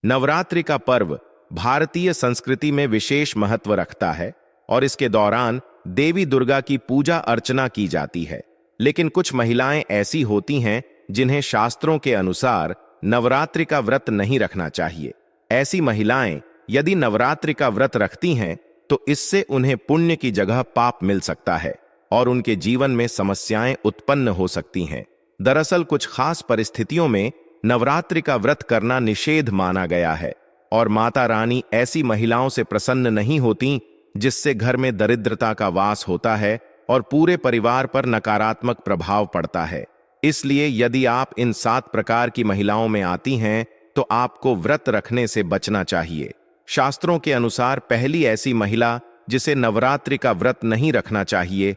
नवरात्रि का पर्व भारतीय संस्कृति में विशेष महत्व रखता है और इसके दौरान देवी दुर्गा की पूजा अर्चना की जाती है। लेकिन कुछ महिलाएं ऐसी होती हैं जिन्हें शास्त्रों के अनुसार नवरात्रि का व्रत नहीं रखना चाहिए। ऐसी महिलाएं यदि नवरात्रि का व्रत रखती हैं तो इससे उन्हें पुण्य की जगह पाप मिल सकता है और उनके जीवन में समस्याएं उत्पन्न हो सकती हैं। दरअसल कुछ खास परिस्थितियों में नवरात्रि का व्रत करना निषेध माना गया है और माता रानी ऐसी महिलाओं से प्रसन्न नहीं होती जिससे घर में दरिद्रता का वास होता है और पूरे परिवार पर नकारात्मक प्रभाव पड़ता है। इसलिए यदि आप इन 7 प्रकार की महिलाओं में आती हैं तो आपको व्रत रखने से बचना चाहिए। शास्त्रों के अनुसार पहली ऐसी महिला जिसे नवरात्रि का व्रत नहीं रखना चाहिए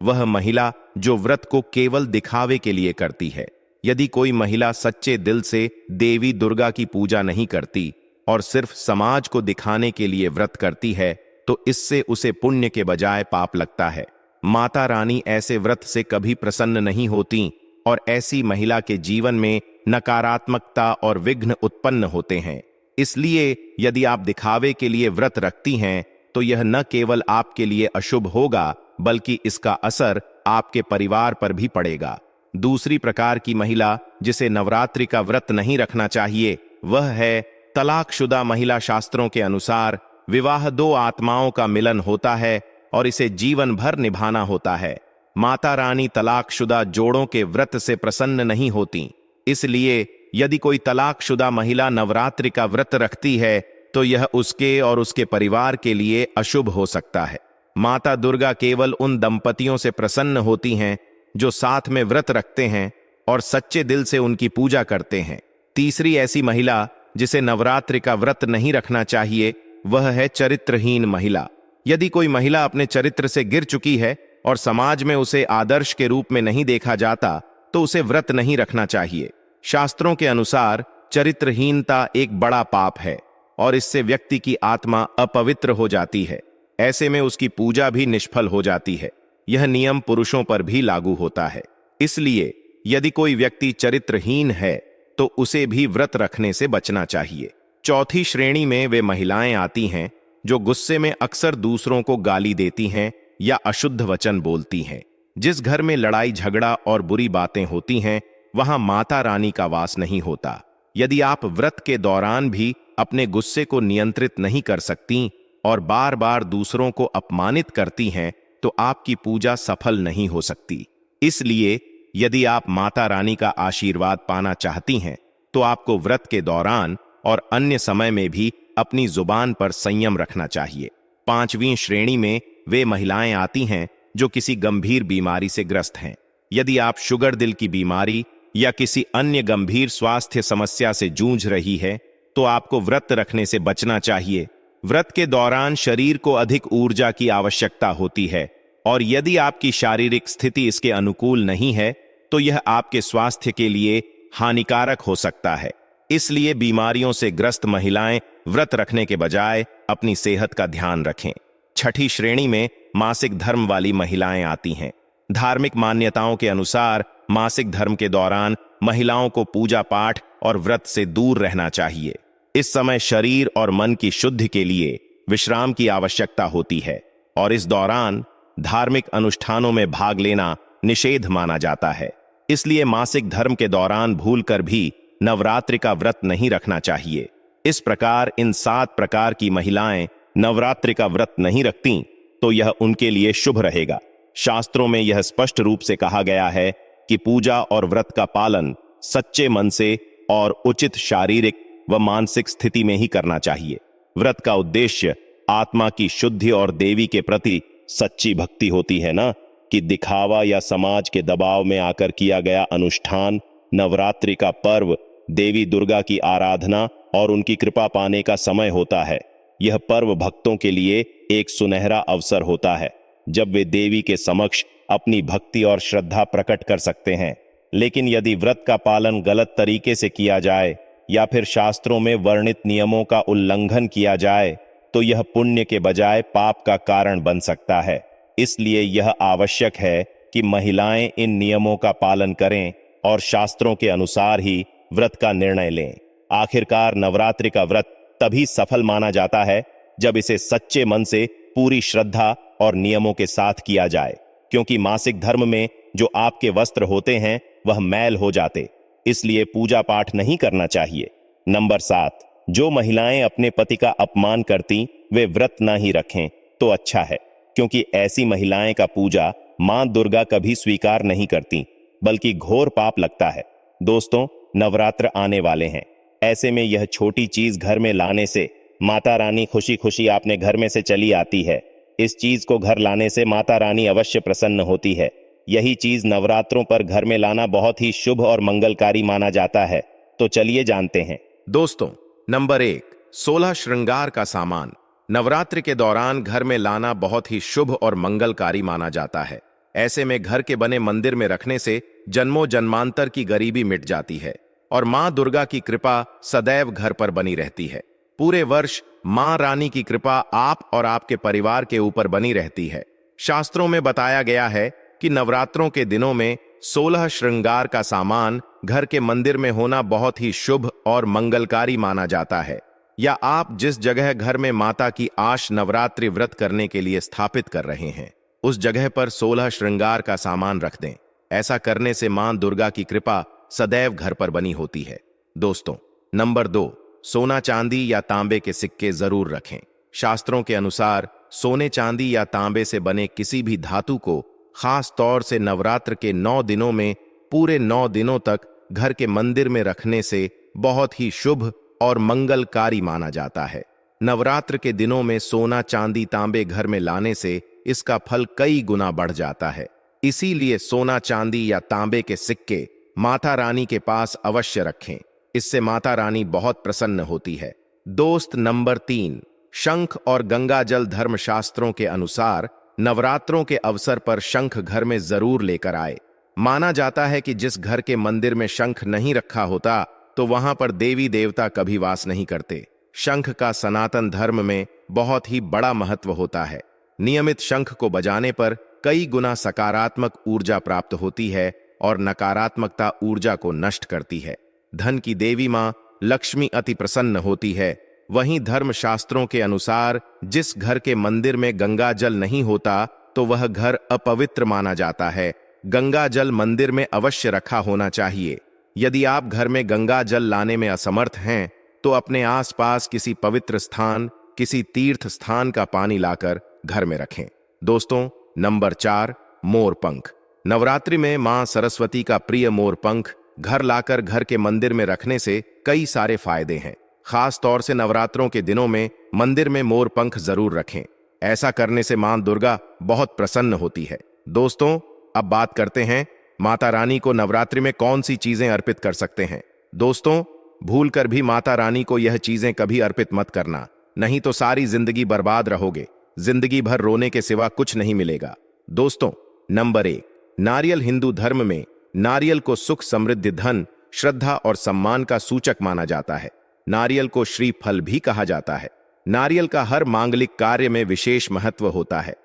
वह महिला जो व्रत को केवल दिखावे के लिए करती है। यदि कोई महिला सच्चे दिल से देवी दुर्गा की पूजा नहीं करती और सिर्फ समाज को दिखाने के लिए व्रत करती है तो इससे उसे पुण्य के बजाय पाप लगता है। माता रानी ऐसे व्रत से कभी प्रसन्न नहीं होती और ऐसी महिला के जीवन में नकारात्मकता और विघ्न उत्पन्न होते हैं। इसलिए यदि आप दिखावे के लिए व्रत रखती हैं तो यह न केवल आपके लिए अशुभ होगा बल्कि इसका असर आपके परिवार पर भी पड़ेगा। दूसरी प्रकार की महिला जिसे नवरात्रि का व्रत नहीं रखना चाहिए वह है तलाकशुदा महिला। शास्त्रों के अनुसार विवाह 2 आत्माओं का मिलन होता है और इसे जीवन भर निभाना होता है। माता रानी तलाकशुदा जोड़ों के व्रत से प्रसन्न नहीं होती। इसलिए यदि कोई तलाकशुदा महिला नवरात्रि का व्रत रखती है तो यह उसके और उसके परिवार के लिए अशुभ हो सकता है। माता दुर्गा केवल उन दंपतियों से प्रसन्न होती हैं जो साथ में व्रत रखते हैं और सच्चे दिल से उनकी पूजा करते हैं। तीसरी ऐसी महिला जिसे नवरात्रि का व्रत नहीं रखना चाहिए वह है चरित्रहीन महिला। यदि कोई महिला अपने चरित्र से गिर चुकी है और समाज में उसे आदर्श के रूप में नहीं देखा जाता तो उसे व्रत नहीं रखना चाहिए। शास्त्रों के अनुसार चरित्रहीनता एक बड़ा पाप है और इससे व्यक्ति की आत्मा अपवित्र हो जाती है। ऐसे में उसकी पूजा भी निष्फल हो जाती है। यह नियम पुरुषों पर भी लागू होता है। इसलिए यदि कोई व्यक्ति चरित्रहीन है तो उसे भी व्रत रखने से बचना चाहिए। चौथी श्रेणी में वे महिलाएं आती हैं जो गुस्से में अक्सर दूसरों को गाली देती हैं या अशुद्ध वचन बोलती हैं। जिस घर में लड़ाई झगड़ा और बुरी बातें होती हैं वहां माता रानी का वास नहीं होता। यदि आप व्रत के दौरान भी अपने गुस्से को नियंत्रित नहीं कर सकती और बार बार दूसरों को अपमानित करती हैं तो आपकी पूजा सफल नहीं हो सकती। इसलिए यदि आप माता रानी का आशीर्वाद पाना चाहती हैं तो आपको व्रत के दौरान और अन्य समय में भी अपनी जुबान पर संयम रखना चाहिए। 5वीं श्रेणी में वे महिलाएं आती हैं जो किसी गंभीर बीमारी से ग्रस्त हैं। यदि आप शुगर, दिल की बीमारी या किसी अन्य गंभीर स्वास्थ्य समस्या से जूझ रही है तो आपको व्रत रखने से बचना चाहिए। व्रत के दौरान शरीर को अधिक ऊर्जा की आवश्यकता होती है और यदि आपकी शारीरिक स्थिति इसके अनुकूल नहीं है तो यह आपके स्वास्थ्य के लिए हानिकारक हो सकता है। इसलिए बीमारियों से ग्रस्त महिलाएं व्रत रखने के बजाय अपनी सेहत का ध्यान रखें। 6ठी श्रेणी में मासिक धर्म वाली महिलाएं आती हैं। धार्मिक मान्यताओं के अनुसार मासिक धर्म के दौरान महिलाओं को पूजा पाठ और व्रत से दूर रहना चाहिए। इस समय शरीर और मन की शुद्धि के लिए विश्राम की आवश्यकता होती है और इस दौरान धार्मिक अनुष्ठानों में भाग लेना निषेध माना जाता है। इसलिए मासिक धर्म के दौरान भूलकर भी नवरात्रि का व्रत नहीं रखना चाहिए। इस प्रकार इन 7 प्रकार की महिलाएं नवरात्रि का व्रत नहीं रखती तो यह उनके लिए शुभ रहेगा। शास्त्रों में यह स्पष्ट रूप से कहा गया है कि पूजा और व्रत का पालन सच्चे मन से और उचित शारीरिक व मानसिक स्थिति में ही करना चाहिए। व्रत का उद्देश्य आत्मा की शुद्धि और देवी के प्रति सच्ची भक्ति होती है ना कि दिखावा या समाज के दबाव में आकर किया गया अनुष्ठान। नवरात्रि का पर्व देवी दुर्गा की आराधना और उनकी कृपा पाने का समय होता है। यह पर्व भक्तों के लिए एक सुनहरा अवसर होता है जब वे देवी के समक्ष अपनी भक्ति और श्रद्धा प्रकट कर सकते हैं। लेकिन यदि व्रत का पालन गलत तरीके से किया जाए या फिर शास्त्रों में वर्णित नियमों का उल्लंघन किया जाए तो यह पुण्य के बजाय पाप का कारण बन सकता है। इसलिए यह आवश्यक है कि महिलाएं इन नियमों का पालन करें और शास्त्रों के अनुसार ही व्रत का निर्णय लें। आखिरकार नवरात्रि का व्रत तभी सफल माना जाता है जब इसे सच्चे मन से पूरी श्रद्धा और नियमों के साथ किया जाए, क्योंकि मासिक धर्म में जो आपके वस्त्र होते हैं वह मैल हो जाते, इसलिए पूजा पाठ नहीं करना चाहिए। नंबर 7, जो महिलाएं अपने पति का अपमान करती वे व्रत ना ही रखें तो अच्छा है, क्योंकि ऐसी महिलाएं का पूजा मां दुर्गा कभी स्वीकार नहीं करती, बल्कि घोर पाप लगता है। दोस्तों, नवरात्र आने वाले हैं, ऐसे में यह छोटी चीज घर में लाने से माता रानी खुशी खुशी आपने घर में से चली आती है। इस चीज को घर लाने से माता रानी अवश्य प्रसन्न होती है। यही चीज नवरात्रों पर घर में लाना बहुत ही शुभ और मंगलकारी माना जाता है। तो चलिए जानते हैं। दोस्तों, नंबर 1, 16 श्रृंगार का सामान नवरात्रि के दौरान घर में लाना बहुत ही शुभ और मंगलकारी माना जाता है। ऐसे में घर के बने मंदिर में रखने से जन्मों जन्मांतर की गरीबी मिट जाती है और मां दुर्गा की कृपा सदैव घर पर बनी रहती है। पूरे वर्ष मां रानी की कृपा आप और आपके परिवार के ऊपर बनी रहती है। शास्त्रों में बताया गया है कि नवरात्रों के दिनों में 16 श्रृंगार का सामान घर के मंदिर में होना बहुत ही शुभ और मंगलकारी माना जाता है। या आप जिस जगह घर में माता की आश नवरात्रि व्रत करने के लिए स्थापित कर रहे हैं, उस जगह पर 16 श्रृंगार का सामान रख दें। ऐसा करने से मां दुर्गा की कृपा सदैव घर पर बनी होती है। दोस्तों, नंबर 2, सोना चांदी या तांबे के सिक्के जरूर रखें। शास्त्रों के अनुसार सोने चांदी या तांबे से बने किसी भी धातु को खास तौर से नवरात्र के 9 दिनों में पूरे 9 दिनों तक घर के मंदिर में रखने से बहुत ही शुभ और मंगलकारी माना जाता है। नवरात्र के दिनों में सोना चांदी तांबे घर में लाने से इसका फल कई गुना बढ़ जाता है। इसीलिए सोना चांदी या तांबे के सिक्के माता रानी के पास अवश्य रखें। इससे माता रानी बहुत प्रसन्न होती है। दोस्त, नंबर 3, शंख और गंगा जल धर्मशास्त्रों के अनुसार नवरात्रों के अवसर पर शंख घर में जरूर लेकर आए। माना जाता है कि जिस घर के मंदिर में शंख नहीं रखा होता तो वहां पर देवी देवता कभी वास नहीं करते। शंख का सनातन धर्म में बहुत ही बड़ा महत्व होता है। नियमित शंख को बजाने पर कई गुना सकारात्मक ऊर्जा प्राप्त होती है और नकारात्मकता ऊर्जा को नष्ट करती है। धन की देवी मां लक्ष्मी अति प्रसन्न होती है। वहीं धर्मशास्त्रों के अनुसार जिस घर के मंदिर में गंगा जल नहीं होता तो वह घर अपवित्र माना जाता है। गंगा जल मंदिर में अवश्य रखा होना चाहिए। यदि आप घर में गंगा जल लाने में असमर्थ हैं तो अपने आसपास किसी पवित्र स्थान, किसी तीर्थ स्थान का पानी लाकर घर में रखें। दोस्तों, नंबर 4, मोरपंख। नवरात्रि में मां सरस्वती का प्रिय मोरपंख घर लाकर घर के मंदिर में रखने से कई सारे फायदे हैं। खास तौर से नवरात्रों के दिनों में मंदिर में मोरपंख जरूर रखें। ऐसा करने से मां दुर्गा बहुत प्रसन्न होती है। दोस्तों, अब बात करते हैं माता रानी को नवरात्रि में कौन सी चीजें अर्पित कर सकते हैं। दोस्तों, भूलकर भी माता रानी को यह चीजें कभी अर्पित मत करना, नहीं तो सारी जिंदगी बर्बाद रहोगे। जिंदगी भर रोने के सिवा कुछ नहीं मिलेगा। दोस्तों, नंबर 1, नारियल। हिंदू धर्म में नारियल को सुख, समृद्धि, धन, श्रद्धा और सम्मान का सूचक माना जाता है। नारियल को श्रीफल भी कहा जाता है। नारियल का हर मांगलिक कार्य में विशेष महत्व होता है।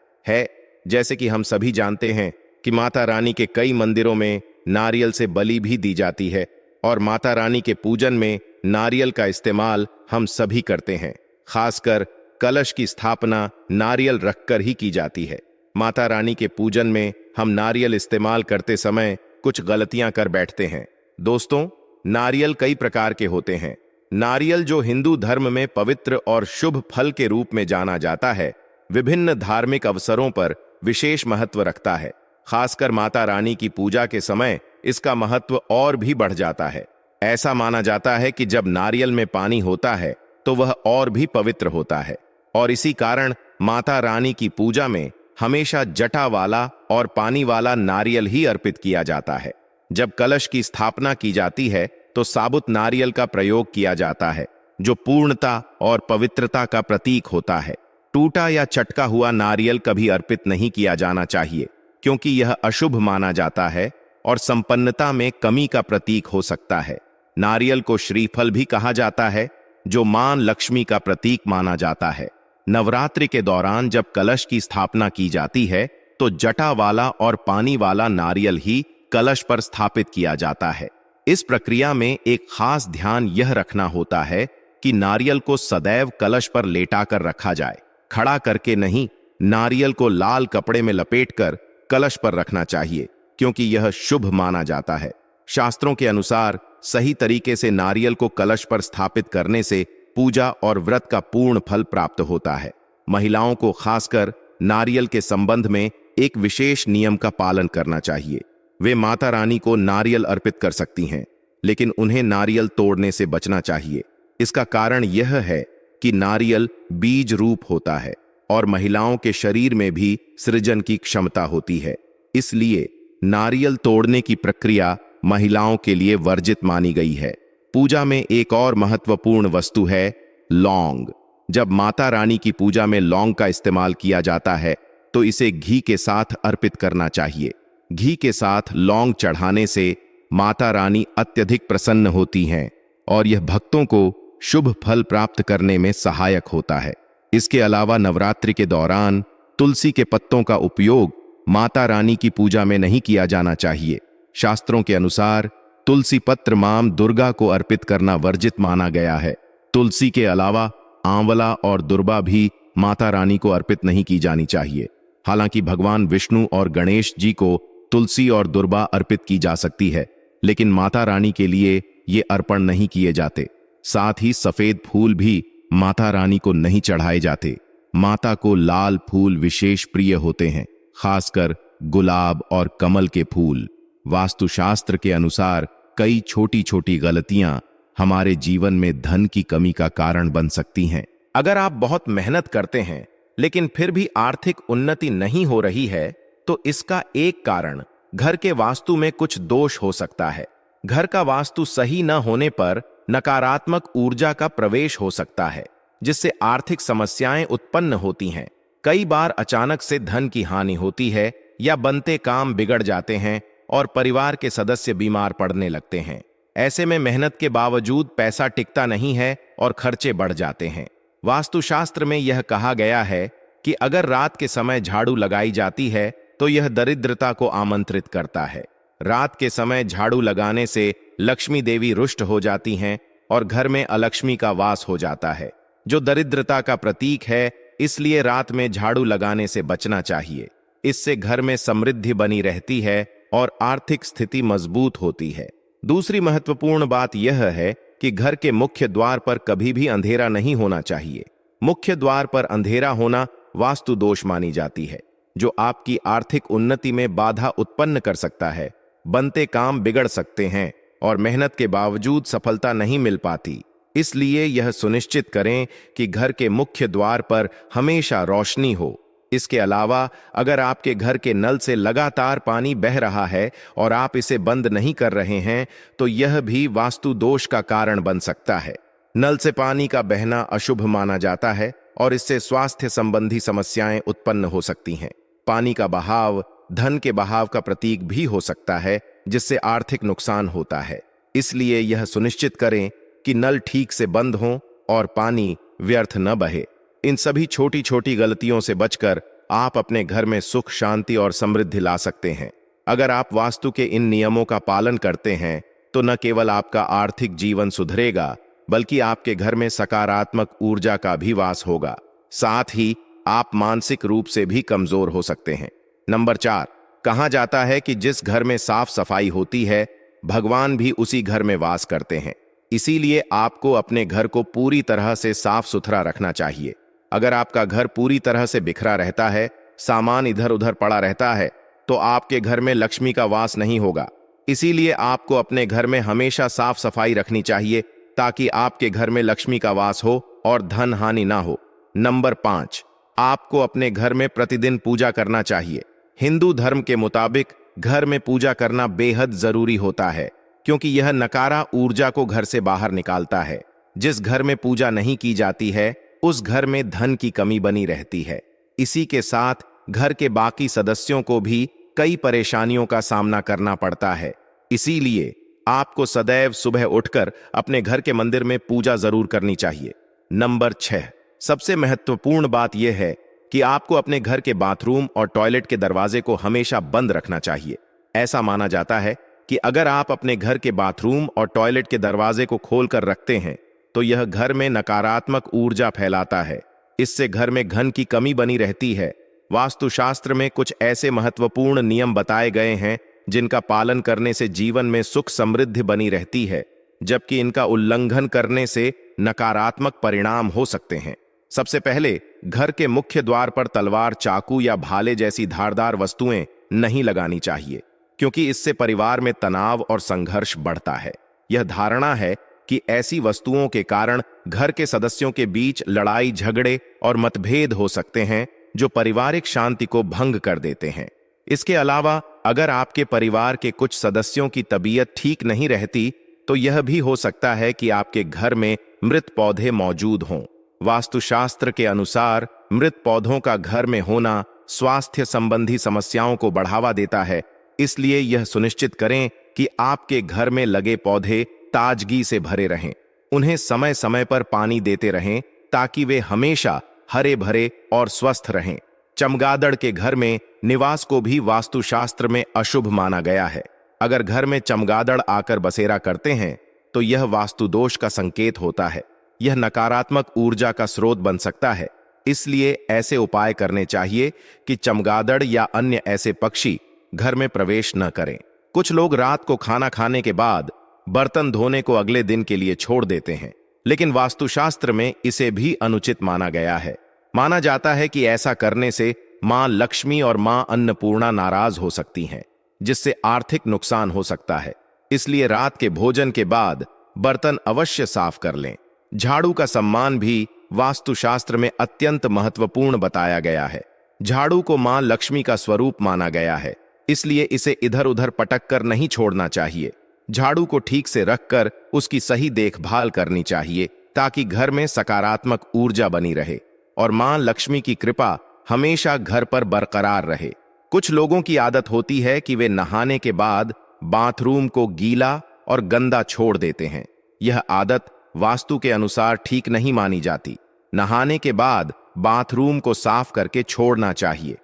जैसे कि हम सभी जानते हैं कि माता रानी के कई मंदिरों में नारियल से बलि भी दी जाती है और माता रानी के पूजन में नारियल का इस्तेमाल हम सभी करते हैं। खासकर कलश की स्थापना नारियल रखकर ही की जाती है। माता रानी के पूजन में हम नारियल इस्तेमाल करते समय कुछ गलतियां कर बैठते हैं। दोस्तों, नारियल कई प्रकार के होते हैं। नारियल, जो हिंदू धर्म में पवित्र और शुभ फल के रूप में जाना जाता है, विभिन्न धार्मिक अवसरों पर विशेष महत्व रखता है। खासकर माता रानी की पूजा के समय इसका महत्व और भी बढ़ जाता है। ऐसा माना जाता है कि जब नारियल में पानी होता है तो वह और भी पवित्र होता है और इसी कारण माता रानी की पूजा में हमेशा जटा वाला और पानी वाला नारियल ही अर्पित किया जाता है। जब कलश की स्थापना की जाती है तो साबुत नारियल का प्रयोग किया जाता है, जो पूर्णता और पवित्रता का प्रतीक होता है। टूटा या चटका हुआ नारियल कभी अर्पित नहीं किया जाना चाहिए, क्योंकि यह अशुभ माना जाता है और संपन्नता में कमी का प्रतीक हो सकता है। नारियल को श्रीफल भी कहा जाता है, जो मां लक्ष्मी का प्रतीक माना जाता है। नवरात्रि के दौरान जब कलश की स्थापना की जाती है तो जटा वाला और पानी वाला नारियल ही कलश पर स्थापित किया जाता है। इस प्रक्रिया में एक खास ध्यान यह रखना होता है कि नारियल को सदैव कलश पर लेटाकर रखा जाए, खड़ा करके नहीं। नारियल को लाल कपड़े में लपेटकर कलश पर रखना चाहिए, क्योंकि यह शुभ माना जाता है। शास्त्रों के अनुसार सही तरीके से नारियल को कलश पर स्थापित करने से पूजा और व्रत का पूर्ण फल प्राप्त होता है। महिलाओं को खासकर नारियल के संबंध में एक विशेष नियम का पालन करना चाहिए। वे माता रानी को नारियल अर्पित कर सकती हैं, लेकिन उन्हें नारियल तोड़ने से बचना चाहिए। इसका कारण यह है कि नारियल बीज रूप होता है और महिलाओं के शरीर में भी सृजन की क्षमता होती है। इसलिए नारियल तोड़ने की प्रक्रिया महिलाओं के लिए वर्जित मानी गई है। पूजा में एक और महत्वपूर्ण वस्तु है लौंग। जब माता रानी की पूजा में लौंग का इस्तेमाल किया जाता है तो इसे घी के साथ अर्पित करना चाहिए। घी के साथ लौंग चढ़ाने से माता रानी अत्यधिक प्रसन्न होती हैं और यह भक्तों को शुभ फल प्राप्त करने में सहायक होता है। इसके अलावा नवरात्रि के दौरान तुलसी के पत्तों का उपयोग माता रानी की पूजा में नहीं किया जाना चाहिए। शास्त्रों के अनुसार तुलसी पत्र मां दुर्गा को अर्पित करना वर्जित माना गया है। तुलसी के अलावा आंवला और दुर्बा भी माता रानी को अर्पित नहीं की जानी चाहिए। हालांकि भगवान विष्णु और गणेश जी को तुलसी और दुर्बा अर्पित की जा सकती है, लेकिन माता रानी के लिए ये अर्पण नहीं किए जाते। साथ ही सफेद फूल भी माता रानी को नहीं चढ़ाए जाते। माता को लाल फूल विशेष प्रिय होते हैं, खासकर गुलाब और कमल के फूल। वास्तुशास्त्र के अनुसार कई छोटी छोटी गलतियां हमारे जीवन में धन की कमी का कारण बन सकती हैं। अगर आप बहुत मेहनत करते हैं लेकिन फिर भी आर्थिक उन्नति नहीं हो रही है, तो इसका एक कारण घर के वास्तु में कुछ दोष हो सकता है। घर का वास्तु सही न होने पर नकारात्मक ऊर्जा का प्रवेश हो सकता है, जिससे आर्थिक समस्याएं उत्पन्न होती हैं। कई बार अचानक से धन की हानि होती है या बनते काम बिगड़ जाते हैं और परिवार के सदस्य बीमार पड़ने लगते हैं। ऐसे में मेहनत के बावजूद पैसा टिकता नहीं है और खर्चे बढ़ जाते हैं। वास्तुशास्त्र में यह कहा गया है कि अगर रात के समय झाड़ू लगाई जाती है तो यह दरिद्रता को आमंत्रित करता है। रात के समय झाड़ू लगाने से लक्ष्मी देवी रुष्ट हो जाती हैं और घर में अलक्ष्मी का वास हो जाता है, जो दरिद्रता का प्रतीक है। इसलिए रात में झाड़ू लगाने से बचना चाहिए। इससे घर में समृद्धि बनी रहती है और आर्थिक स्थिति मजबूत होती है। दूसरी महत्वपूर्ण बात यह है कि घर के मुख्य द्वार पर कभी भी अंधेरा नहीं होना चाहिए। मुख्य द्वार पर अंधेरा होना वास्तु दोष मानी जाती है, जो आपकी आर्थिक उन्नति में बाधा उत्पन्न कर सकता है। बनते काम बिगड़ सकते हैं और मेहनत के बावजूद सफलता नहीं मिल पाती। इसलिए यह सुनिश्चित करें कि घर के मुख्य द्वार पर हमेशा रोशनी हो। इसके अलावा अगर आपके घर के नल से लगातार पानी बह रहा है और आप इसे बंद नहीं कर रहे हैं, तो यह भी वास्तु दोष का कारण बन सकता है। नल से पानी का बहना अशुभ माना जाता है और इससे स्वास्थ्य संबंधी समस्याएं उत्पन्न हो सकती हैं। पानी का बहाव धन के बहाव का प्रतीक भी हो सकता है, जिससे आर्थिक नुकसान होता है। इसलिए यह सुनिश्चित करें कि नल ठीक से बंद हों और पानी व्यर्थ न बहे। इन सभी छोटी छोटी गलतियों से बचकर आप अपने घर में सुख, शांति और समृद्धि ला सकते हैं। अगर आप वास्तु के इन नियमों का पालन करते हैं तो न केवल आपका आर्थिक जीवन सुधरेगा, बल्कि आपके घर में सकारात्मक ऊर्जा का भी वास होगा। साथ ही आप मानसिक रूप से भी कमजोर हो सकते हैं। नंबर 4, कहा जाता है कि जिस घर में साफ सफाई होती है, भगवान भी उसी घर में वास करते हैं। इसीलिए आपको अपने घर को पूरी तरह से साफ सुथरा रखना चाहिए। अगर आपका घर पूरी तरह से बिखरा रहता है, सामान इधर उधर पड़ा रहता है, तो आपके घर में लक्ष्मी का वास नहीं होगा। इसीलिए आपको अपने घर में हमेशा साफ सफाई रखनी चाहिए, ताकि आपके घर में लक्ष्मी का वास हो और धन हानि ना हो। नंबर 5, आपको अपने घर में प्रतिदिन पूजा करना चाहिए। हिंदू धर्म के मुताबिक घर में पूजा करना बेहद जरूरी होता है, क्योंकि यह नकारा ऊर्जा को घर से बाहर निकालता है। जिस घर में पूजा नहीं की जाती है, उस घर में धन की कमी बनी रहती है। इसी के साथ घर के बाकी सदस्यों को भी कई परेशानियों का सामना करना पड़ता है। इसीलिए आपको सदैव सुबह उठकर अपने घर के मंदिर में पूजा जरूर करनी चाहिए। नंबर 6, सबसे महत्वपूर्ण बात यह है कि आपको अपने घर के बाथरूम और टॉयलेट के दरवाजे को हमेशा बंद रखना चाहिए। ऐसा माना जाता है कि अगर आप अपने घर के बाथरूम और टॉयलेट के दरवाजे को खोलकर रखते हैं तो यह घर में नकारात्मक ऊर्जा फैलाता है। इससे घर में धन की कमी बनी रहती है। वास्तुशास्त्र में कुछ ऐसे महत्वपूर्ण नियम बताए गए हैं जिनका पालन करने से जीवन में सुख समृद्धि बनी रहती है, जबकि इनका उल्लंघन करने से नकारात्मक परिणाम हो सकते हैं। सबसे पहले, घर के मुख्य द्वार पर तलवार, चाकू या भाले जैसी धारदार वस्तुएं नहीं लगानी चाहिए, क्योंकि इससे परिवार में तनाव और संघर्ष बढ़ता है। यह धारणा है कि ऐसी वस्तुओं के कारण घर के सदस्यों के बीच लड़ाई, झगड़े और मतभेद हो सकते हैं, जो पारिवारिक शांति को भंग कर देते हैं। इसके अलावा अगर आपके परिवार के कुछ सदस्यों की तबीयत ठीक नहीं रहती तो यह भी हो सकता है कि आपके घर में मृत पौधे मौजूद हों। वास्तुशास्त्र के अनुसार मृत पौधों का घर में होना स्वास्थ्य संबंधी समस्याओं को बढ़ावा देता है, इसलिए यह सुनिश्चित करें कि आपके घर में लगे पौधे ताजगी से भरे रहें। उन्हें समय समय पर पानी देते रहें ताकि वे हमेशा हरे भरे और स्वस्थ रहें। चमगादड़ के घर में निवास को भी वास्तुशास्त्र में अशुभ माना गया है। अगर घर में चमगादड़ आकर बसेरा करते हैं तो यह वास्तु दोष का संकेत होता है। यह नकारात्मक ऊर्जा का स्रोत बन सकता है, इसलिए ऐसे उपाय करने चाहिए कि चमगादड़ या अन्य ऐसे पक्षी घर में प्रवेश न करें। कुछ लोग रात को खाना खाने के बाद बर्तन धोने को अगले दिन के लिए छोड़ देते हैं, लेकिन वास्तुशास्त्र में इसे भी अनुचित माना गया है। माना जाता है कि ऐसा करने से मां लक्ष्मी और मां अन्नपूर्णा नाराज हो सकती हैं, जिससे आर्थिक नुकसान हो सकता है। इसलिए रात के भोजन के बाद बर्तन अवश्य साफ कर लें। झाड़ू का सम्मान भी वास्तुशास्त्र में अत्यंत महत्वपूर्ण बताया गया है। झाड़ू को मां लक्ष्मी का स्वरूप माना गया है, इसलिए इसे इधर उधर पटक कर नहीं छोड़ना चाहिए। झाड़ू को ठीक से रखकर उसकी सही देखभाल करनी चाहिए ताकि घर में सकारात्मक ऊर्जा बनी रहे और मां लक्ष्मी की कृपा हमेशा घर पर बरकरार रहे। कुछ लोगों की आदत होती है कि वे नहाने के बाद बाथरूम को गीला और गंदा छोड़ देते हैं। यह आदत वास्तु के अनुसार ठीक नहीं मानी जाती। नहाने के बाद बाथरूम को साफ करके छोड़ना चाहिए।